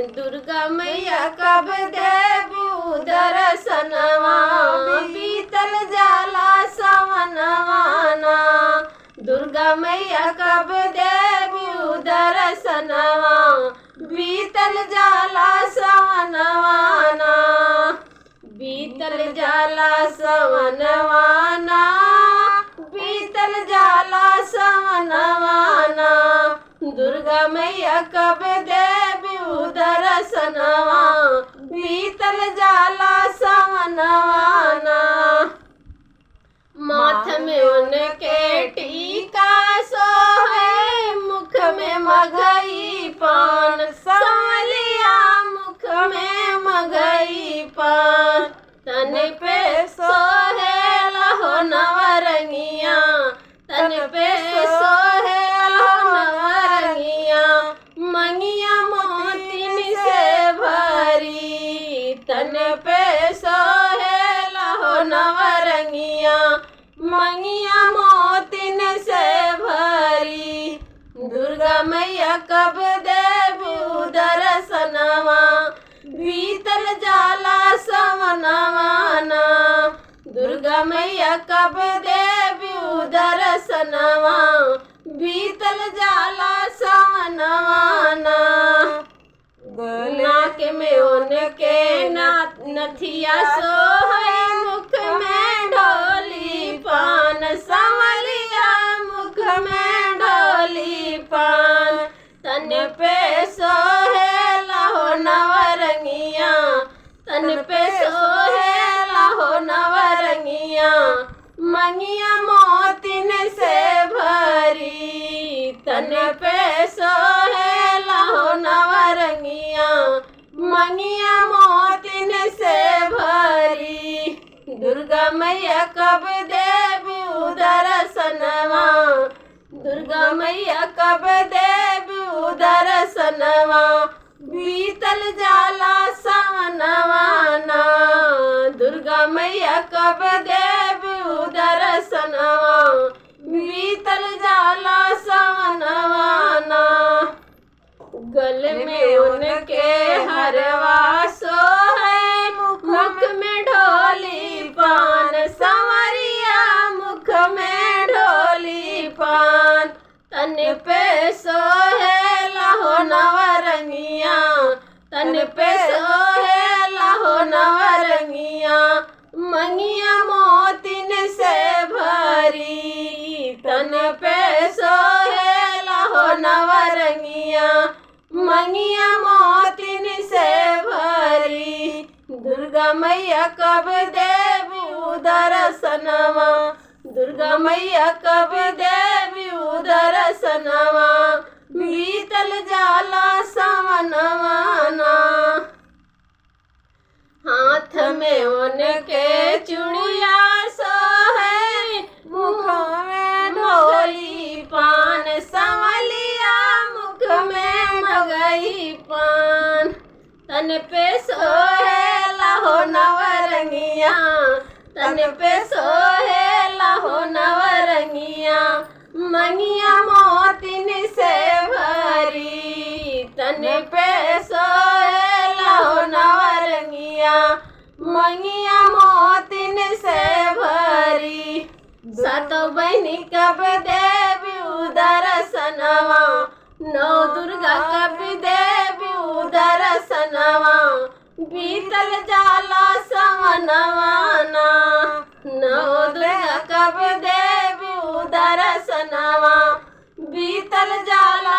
दुर्गा मैया कब देबू दर्शनवा, बीतल जाला सवनवाना। दुर्गा मैया कब देबू दर्शनवा, बीतल जाला सवनवाना। बीतल जाला सवनवाना, बीतल जाला सवनवाना। दुर्गा मैया कब देबू दर्शनवा, बीतल जाला सवनवाना। माथ में उनके टीका सोहे, मुख में मगई पान। संवलिया मुख में मगई पान, तन पे सोहे लहो नवरंगिया। तन पे सोहे लहो नवरंगिया, मंगिया मोतिन से भरी। तन पे सोहे लहो नवरंगिया, मंगिया मोतिन से भरी। दुर्गा मैया कब देबू दर्शनवा, बीतल जाला सवनवाना। दुर्गा मैया कब देबू दर्शनवा, बीतल जाला सवनवाना। नाक में उनके नथिया सोहे, मुख में ढोली पान। संवलिया मुख में ढोली पान, तन पे सोहे लहो नवरंगिया। तन पे सोहे लहो नवरंगिया, मंगिया मोतिन से भरी। तन पे सोहे लहो नवरंगिया, मंगिया मोतिन से भरी। दुर्गा मैया कब देबू दर्शनवा, दुर्गा मैया कब देबू दर्शनवा, बीतल जाला सवनवाना। दुर्गा मैया कब देबू दर्शनवा, बीतल जाला सवनवाना। गले में उनके हरवा सोहे, मुख में ढोली पान। संवरिया मुख में ढोली पान, तन पे सोहे लहो नवरंगिया। तन पे सोहे लहो नवरंगिया, मंगिया मोतिन से भरी। तन पे सोहे लहो नवरंगिया, मंगिया मोतिन से भरी। दुर्गा मैया कब देबू दर्शनवा, दुर्गा मैया कब देबू दर्शनवा, बीतल जाला सवनवाना। हाथ में उनके चूड़िया सोहे, मुख में ढोली पान। संवलिया मुख में मगई पान, तन पे सोहे लहो नवरंगिया। तन पे सोहे लहो नवरंगिया, मंगिया मोतिन से भरी। तन पे सोहे लहो नवरंगिया, मंगिया मोतिन से भरी। सातो बहिनी कब देबू दर्शनवा, नौ दुर्गा कब देबू दर्शनवा, बीतल जाला सवनवाना। नौ दुर्गा कब देबू दर्शनवा, बीतल जाला